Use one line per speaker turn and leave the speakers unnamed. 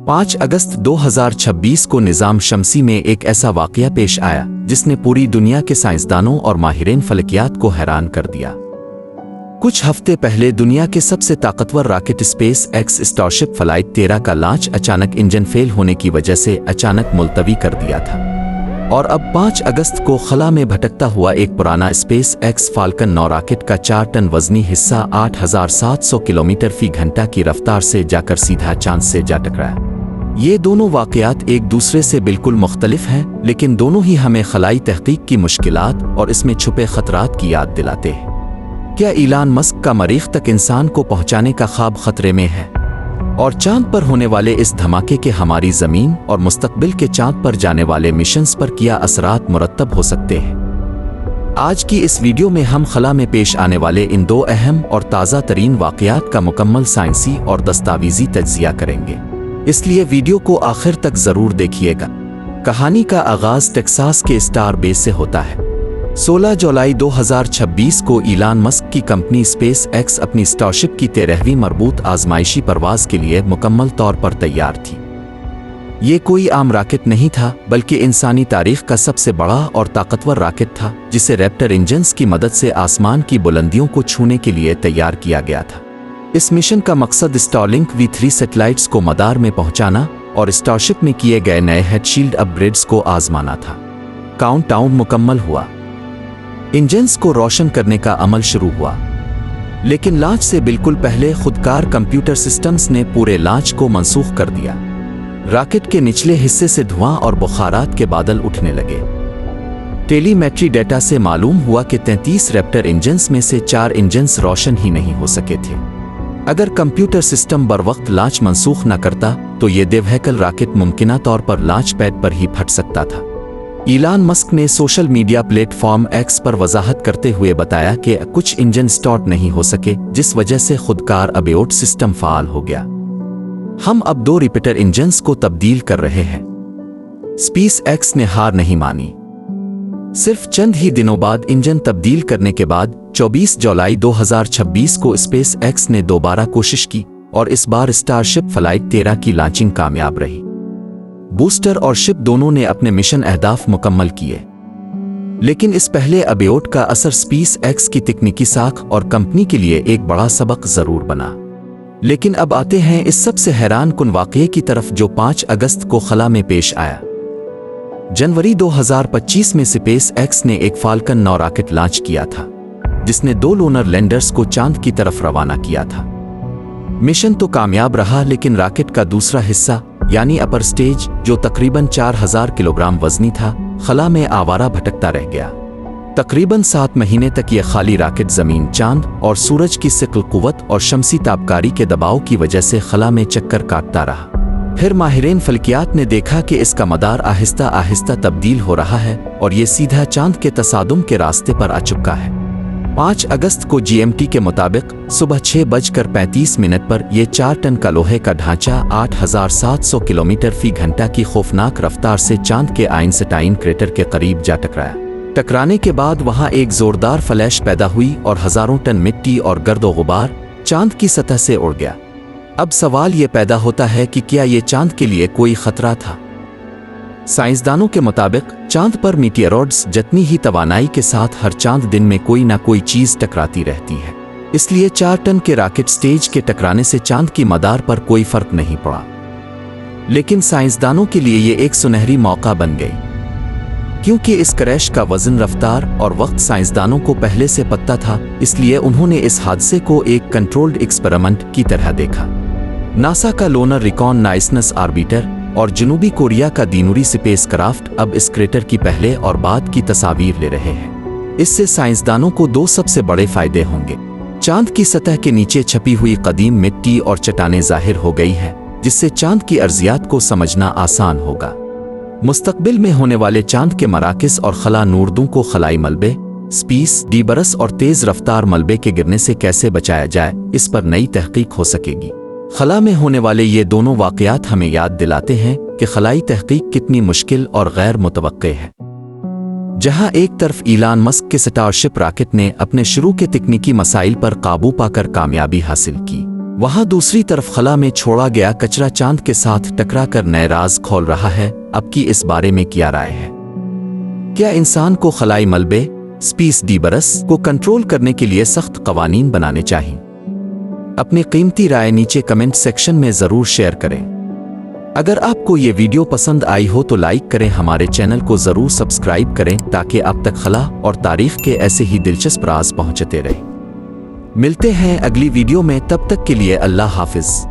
5 अगस्त 2026 को निज़ाम शमसी में एक ऐसा वाक़या पेश आया जिसने पूरी दुनिया के साइंसदानों और माहिरीन फलकियात को हैरान कर दिया। कुछ हफ्ते पहले दुनिया के सबसे ताकतवर rocket space x starship flight 13 का लॉन्च अचानक इंजन फेल होने की वजह से अचानक मुलतवी कर दिया था, और अब 5 अगस्त को खला में भटकता हुआ एक पुराना स्पेस एक्स फाल्कन 9 रॉकेट का 4 टन वजनी हिस्सा 8700 किलोमीटर फी घंटा की रफ्तार से जाकर सीधा चांद से जा टकराया। ये दोनों वाक़यात एक दूसरे से बिल्कुल मुख्तलिफ हैं, लेकिन दोनों ही हमें खलाई तहकीक की मुश्किलात और इसमें छुपे खतरात की याद दिलाते हैं। क्या इलान मस्क का मरीख तक इंसान को पहुंचाने का ख्वाब खतरे में है? और चांद पर होने वाले इस धमाके के हमारी ज़मीन और मुस्तकबिल के चांद पर जाने वाले मिशंस पर क्या असरात मुरत्तब हो सकते हैं? आज की इस वीडियो में हम खला में पेश आने वाले इन दो अहम और ताज़ा तरीन वाक़यात का मुकम्मल साइंसी और दस्तावेज़ी तज्ज़िया करेंगे, इसलिए वीडियो को आखिर तक ज़रूर देखिएगा। कहानी का आगाज़ टेक्सास के स्टार बेस से होता है। 16 जुलाई 2026 को इलान मस्क की कंपनी स्पेस एक्स अपनी स्टारशिप की 13वीं मरबूत आजमाइशी परवाज के लिए मुकम्मल तौर पर तैयार थी। ये कोई आम रॉकेट नहीं था, बल्कि इंसानी तारीख का सबसे बड़ा और ताकतवर रॉकेट था, जिसे रैप्टर इंजन्स की मदद से आसमान की बुलंदियों को छूने के लिए तैयार किया गया था। इस मिशन का मकसद स्टारलिंक V3 सैटेलाइट्स को मदार में पहुंचाना और स्टारशिप में किए गए नए हेडशील्ड अपग्रेड्स को आजमाना था। काउंटडाउन मुकम्मल हुआ, इंजन्स को रोशन करने का अमल शुरू हुआ, लेकिन लॉन्च से बिल्कुल पहले खुदकार कंप्यूटर सिस्टम्स ने पूरे लॉन्च को मनसूख कर दिया। रॉकेट के निचले हिस्से से धुआं और बुखारात के बादल उठने लगे। टेलीमेट्री डेटा से मालूम हुआ कि 33 रैप्टर इंजन्स में से 4 इंजन्स रोशन ही नहीं हो सके थे। अगर कंप्यूटर सिस्टम बरवक्त लॉन्च मनसूख न करता तो ये देवहैकल रॉकेट मुमकिना तौर पर लॉन्च पैड पर ही फट सकता था। इलान मस्क ने सोशल मीडिया प्लेटफॉर्म एक्स पर वजाहत करते हुए बताया कि कुछ इंजन स्टार्ट नहीं हो सके, जिस वजह से खुदकार अबोर्ट सिस्टम फाल हो गया। हम अब 2 रिपीटर इंजन्स को तब्दील कर रहे हैं। स्पेस एक्स ने हार नहीं मानी। सिर्फ चंद ही दिनों बाद इंजन तब्दील करने के बाद 24 जुलाई 2026 को स्पेस एक्स ने दोबारा कोशिश की, और इस बार स्टारशिप फ्लाइट 13 की लॉन्चिंग कामयाब रही। बूस्टर और शिप दोनों ने अपने मिशन अहदाफ मुकम्मल किए, लेकिन इस पहले अबोर्ट का असर स्पेस एक्स की तकनीकी साख और कंपनी के लिए एक बड़ा सबक जरूर बना। लेकिन अब आते हैं इस सबसे हैरान कुन वाक़ये की तरफ जो 5 अगस्त को खला में पेश आया। जनवरी 2025 में स्पेस एक्स ने एक फाल्कन 9 रॉकेट लॉन्च किया था, जिसने 2 लोनर लैंडर्स को चांद की तरफ रवाना किया था। मिशन तो कामयाब रहा, लेकिन रॉकेट का दूसरा हिस्सा यानी अपर स्टेज, जो तकरीबन 4000 किलोग्राम वजनी था, खला में आवारा भटकता रह गया। तकरीबन 7 महीने तक यह खाली रॉकेट जमीन, चांद और सूरज की सिक्ल कुव्वत और शमसी ताबकारी के दबाव की वजह से खला में चक्कर काटता रहा। फिर माहिरीन फल्कियात ने देखा कि इसका मदार आहिस्ता आहिस्ता तब्दील हो रहा है और ये सीधा चांद के तसादुम के रास्ते पर आ चुका है। 5 अगस्त को GMT के मुताबिक सुबह 6:35 पर यह 4 टन का लोहे का ढांचा 8700 किलोमीटर फी घंटा की खौफनाक रफ्तार से चांद के आइंस्टाइन क्रेटर के करीब जा टकराया। टकराने के बाद वहां एक जोरदार फ्लैश पैदा हुई और हजारों टन मिट्टी और गर्दो गुबार चांद की सतह से उड़ गया। अब सवाल ये पैदा होता है कि क्या ये चांद के लिए कोई खतरा था? साइंसदानों के मुताबिक चांद पर मीटियोरॉइड्स जितनी ही तवानाई के साथ हर चांद दिन में कोई ना कोई चीज टकराती रहती है, इसलिए 4 टन के रॉकेट स्टेज के टकराने से चांद की मदार पर कोई फर्क नहीं पड़ा। लेकिन साइंसदानों के लिए ये एक सुनहरी मौका बन गई, क्योंकि इस क्रैश का वजन, रफ्तार और वक्त साइंसदानों को पहले से पता था, इसलिए उन्होंने इस हादसे को एक कंट्रोल्ड एक्सपेरिमेंट की तरह देखा। नासा का लोनर रिकॉनाइसंस ऑर्बिटर और जनूबी कोरिया का दीनूरी स्पेसक्राफ्ट अब इस क्रेटर की पहले और बाद की तस्वीर ले रहे हैं। इससे साइंसदानों को 2 सबसे बड़े फायदे होंगे। चांद की सतह के नीचे छपी हुई कदीम मिट्टी और चट्टानें जाहिर हो गई हैं, जिससे चांद की अर्जियात को समझना आसान होगा। मुस्तकबिल में होने वाले चांद के मराकिस और खला नूरदों को खलाई मलबे, स्पेस डीबरस और तेज रफ्तार मलबे के गिरने से कैसे बचाया जाए, इस पर नई तहकीक हो सकेगी। खला में होने वाले ये दोनों वाक़यात हमें याद दिलाते हैं कि खलाई तहकीक कितनी मुश्किल और गैर मुतवक्के है। जहां एक तरफ इलान मस्क के स्टारशिप रॉकेट ने अपने शुरू के तकनीकी मसाइल पर काबू पाकर कामयाबी हासिल की, وہاں دوسری طرف خلا میں چھوڑا گیا کچرا چاند کے ساتھ ٹکرا کر نئے راز کھول رہا ہے۔ اب کی اس بارے میں کیا رائے ہے؟ کیا انسان کو خلائی ملبے سپیس ڈیبرس کو کنٹرول کرنے کے لیے سخت قوانین بنانے چاہئیں؟ اپنی قیمتی رائے نیچے کمنٹ سیکشن میں ضرور شیئر کریں۔ اگر آپ کو یہ ویڈیو پسند آئی ہو تو لائک کریں، ہمارے چینل کو ضرور سبسکرائب کریں تاکہ اب تک خلا اور تاریخ کے ایسے ہی دلچسپ راز پہنچتے رہیں۔ ملتے ہیں اگلی ویڈیو میں، تب تک کے لیے اللہ حافظ۔